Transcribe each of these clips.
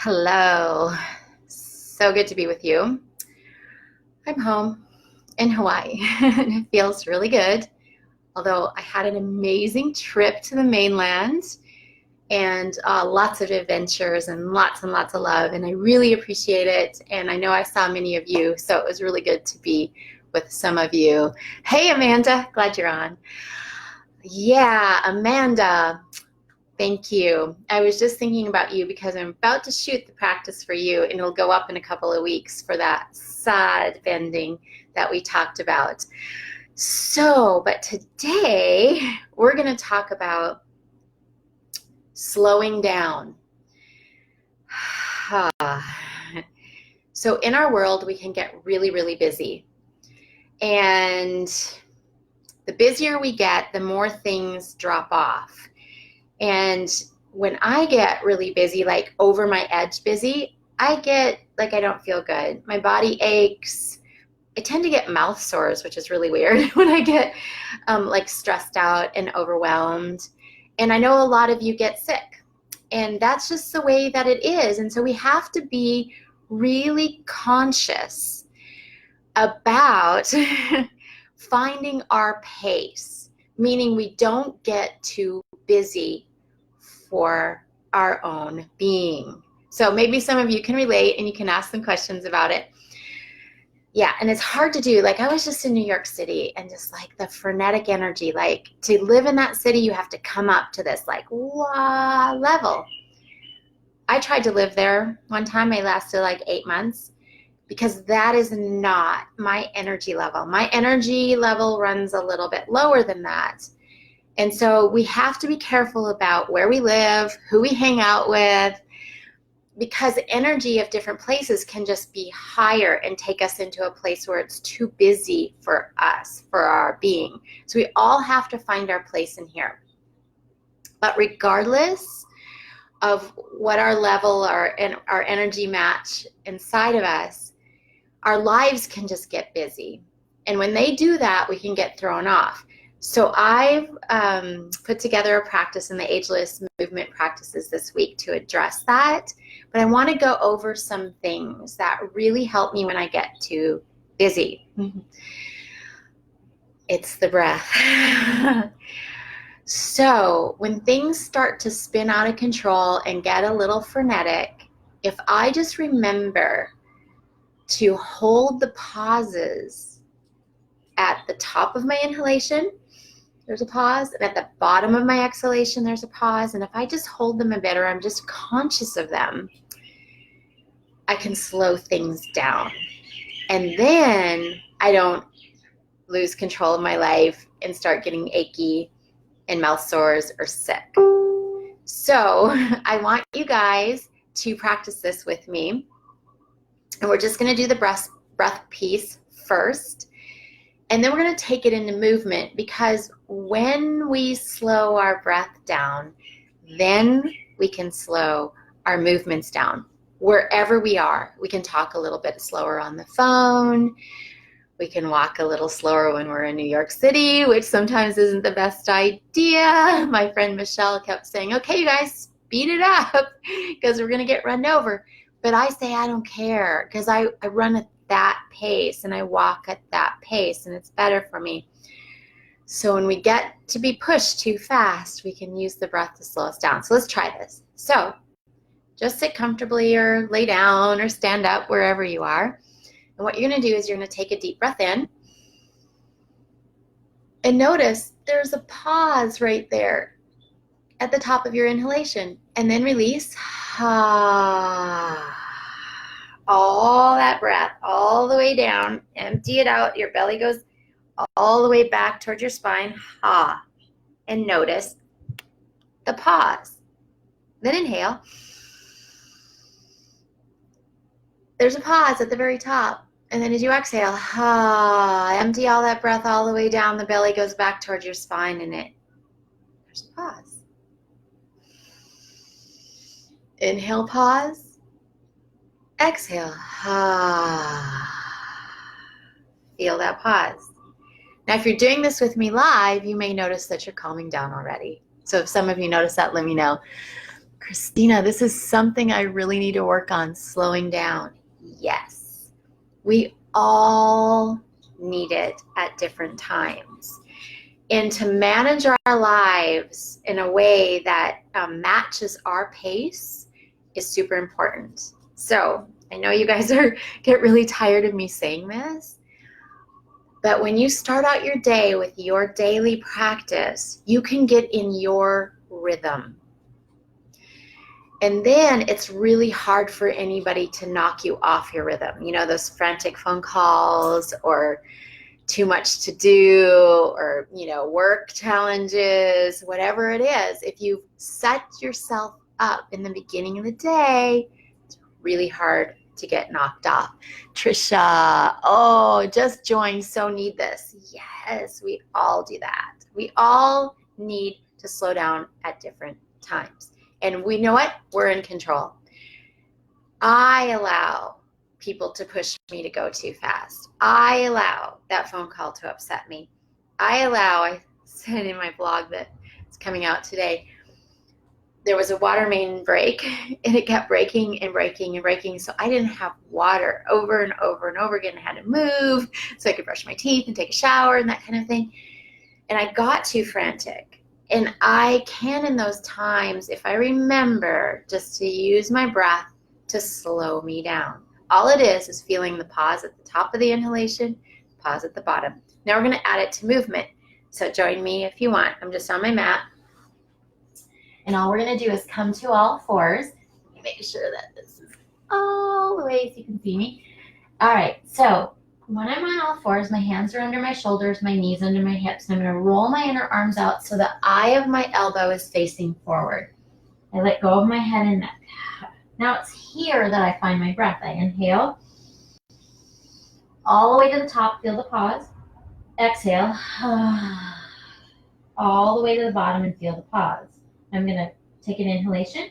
Hello. So good to be with you. I'm home in Hawaii and it feels really good. Although I had an amazing trip to the mainland and lots of adventures and lots of love, and I really appreciate it. And I know I saw many of you, so it was really good to be with some of you. Hey, Amanda, glad you're on. Yeah, Amanda. Thank you. I was just thinking about you because I'm about to shoot the practice for you, and it'll go up in a couple of weeks for that side bending that we talked about. But today we're going to talk about slowing down. So in our world, we can get really, really busy. And the busier we get, the more things drop off. And when I get really busy, like over my edge busy, I get like I don't feel good. My body aches. I tend to get mouth sores, which is really weird when I get like stressed out and overwhelmed. And I know a lot of you get sick. And that's just the way that it is. And so we have to be really conscious about finding our pace, meaning we don't get too busy for our own being. So maybe some of you can relate and you can ask some questions about it. Yeah, and it's hard to do. Like I was just in New York City and just like the frenetic energy, like to live in that city, you have to come up to this like level. I tried to live there one time. I lasted like 8 months because that is not my energy level. My energy level runs a little bit lower than that. And so we have to be careful about where we live, who we hang out with, because the energy of different places can just be higher and take us into a place where it's too busy for us, for our being. So we all have to find our place in here. But regardless of what our level and our energy match inside of us, our lives can just get busy. And when they do that, we can get thrown off. So I've put together a practice in the Ageless Movement practices this week to address that. But I want to go over some things that really help me when I get too busy. It's the breath. So when things start to spin out of control and get a little frenetic, if I just remember to hold the pauses at the top of my inhalation, there's a pause, and at the bottom of my exhalation, there's a pause. And if I just hold them a bit, or I'm just conscious of them, I can slow things down. And then I don't lose control of my life and start getting achy and mouth sores or sick. So I want you guys to practice this with me. And we're just going to do the breath piece first. And then we're going to take it into movement, because when we slow our breath down, then we can slow our movements down. Wherever we are, we can talk a little bit slower on the phone. We can walk a little slower when we're in New York City, which sometimes isn't the best idea. My friend Michelle kept saying, okay, you guys, speed it up because we're going to get run over. But I say I don't care, because I run at that pace and I walk at that pace, and it's better for me. So when we get to be pushed too fast, we can use the breath to slow us down. So let's try this. So just sit comfortably or lay down or stand up wherever you are. And what you're going to do is you're going to take a deep breath in. And notice there's a pause right there at the top of your inhalation. And then release. All that breath all the way down. Empty it out. Your belly goes all the way back towards your spine. And notice the pause. Then inhale. There's a pause at the very top. And then as you exhale, empty all that breath all the way down. The belly goes back towards your spine, and there's a pause. Inhale, pause. Exhale. Feel that pause. Now, if you're doing this with me live, you may notice that you're calming down already. So if some of you notice that, let me know. Christina, this is something I really need to work on, slowing down. Yes, we all need it at different times. And to manage our lives in a way that matches our pace is super important. So I know you guys get really tired of me saying this, but when you start out your day with your daily practice, you can get in your rhythm. And then it's really hard for anybody to knock you off your rhythm. You know, those frantic phone calls or too much to do or, you know, work challenges, whatever it is. If you set yourself up in the beginning of the day, it's really hard to get knocked off. Trisha, oh, just joined, so need this. Yes, we all do that. We all need to slow down at different times. And we know what? We're in control. I allow people to push me to go too fast. I allow that phone call to upset me. I said in my blog that it's coming out today, there was a water main break and it kept breaking and breaking and breaking. So I didn't have water over and over and over again. I had to move so I could brush my teeth and take a shower and that kind of thing. And I got too frantic. And I can, in those times, if I remember, just to use my breath to slow me down. All it is feeling the pause at the top of the inhalation, pause at the bottom. Now we're going to add it to movement. So join me if you want. I'm just on my mat. And all we're going to do is come to all fours. Let me make sure that this is all the way so you can see me. All right. So when I'm on all fours, my hands are under my shoulders, my knees under my hips. And I'm going to roll my inner arms out so the eye of my elbow is facing forward. I let go of my head and neck. Now it's here that I find my breath. I inhale all the way to the top, feel the pause. Exhale all the way to the bottom and feel the pause. I'm going to take an inhalation,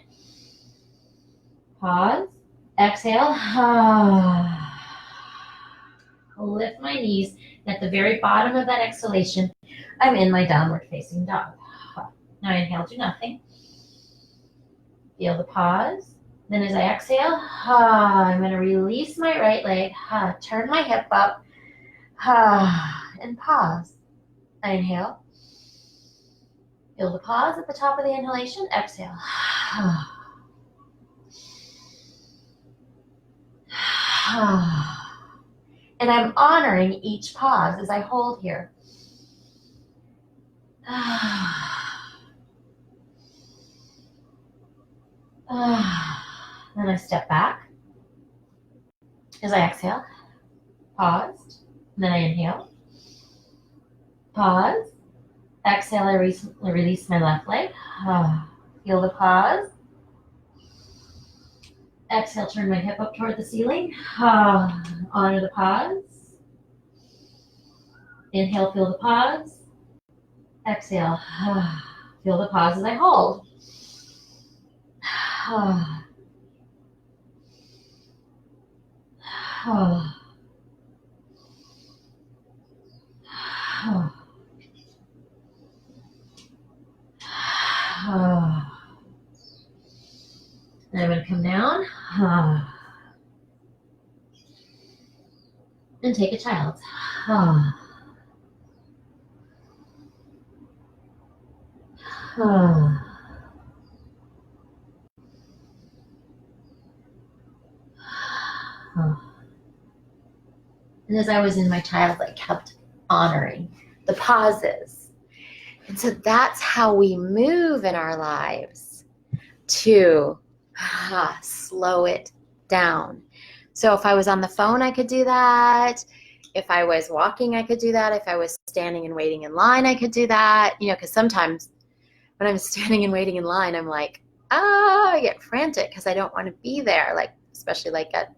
pause, exhale, lift my knees. At the very bottom of that exhalation, I'm in my downward facing dog. Now I inhale, do nothing. Feel the pause. Then as I exhale, I'm going to release my right leg, turn my hip up, and pause. I inhale. Feel the pause at the top of the inhalation. Exhale. And I'm honoring each pause as I hold here. Then I step back as I exhale, paused, then I inhale, pause, exhale, I release my left leg, feel the pause, exhale, turn my hip up toward the ceiling, honor the pause, inhale, feel the pause, exhale, feel the pause as I hold. And I'm going to come down and take a child's. And as I was in my child, I kept honoring the pauses. And so that's how we move in our lives to slow it down. So if I was on the phone, I could do that. If I was walking, I could do that. If I was standing and waiting in line, I could do that. You know, because sometimes when I'm standing and waiting in line, I'm like, I get frantic because I don't want to be there, like especially like at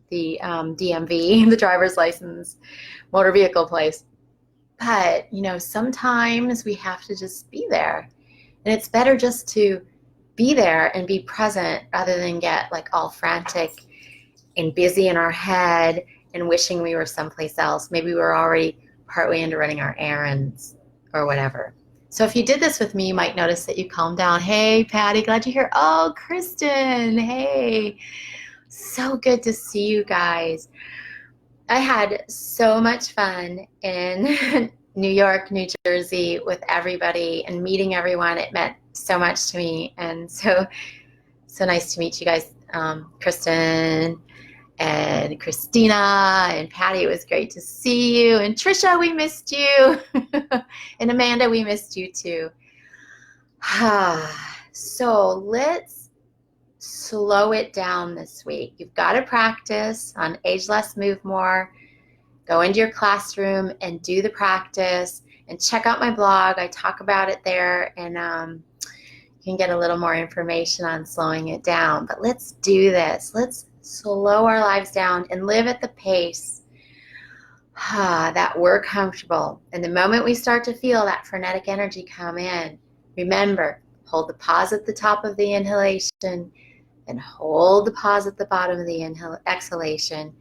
the DMV, the driver's license, motor vehicle place. But, you know, sometimes we have to just be there. And it's better just to be there and be present rather than get like all frantic and busy in our head and wishing we were someplace else. Maybe we're already partway into running our errands or whatever. So if you did this with me, you might notice that you calmed down. Hey, Patty, glad you're here. Oh, Kristen, hey. So good to see you guys. I had so much fun in New York, New Jersey with everybody and meeting everyone. It meant so much to me. And so nice to meet you guys, Kristen and Christina and Patty. It was great to see you. And Trisha, we missed you. And Amanda, we missed you too. So let's slow it down this week. You've got to practice on Age Less, Move More. Go into your classroom and do the practice and check out my blog. I talk about it there, and you can get a little more information on slowing it down. But let's do this. Let's slow our lives down and live at the pace that we're comfortable. And the moment we start to feel that frenetic energy come in, remember, hold the pause at the top of the inhalation and hold the pause at the bottom of the exhalation.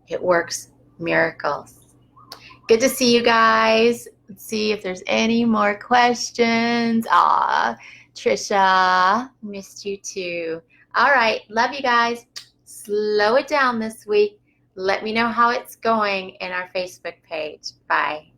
It works miracles. Good to see you guys. Let's see if there's any more questions. Aw, Trisha, missed you too. All right, love you guys. Slow it down this week. Let me know how it's going in our Facebook page. Bye.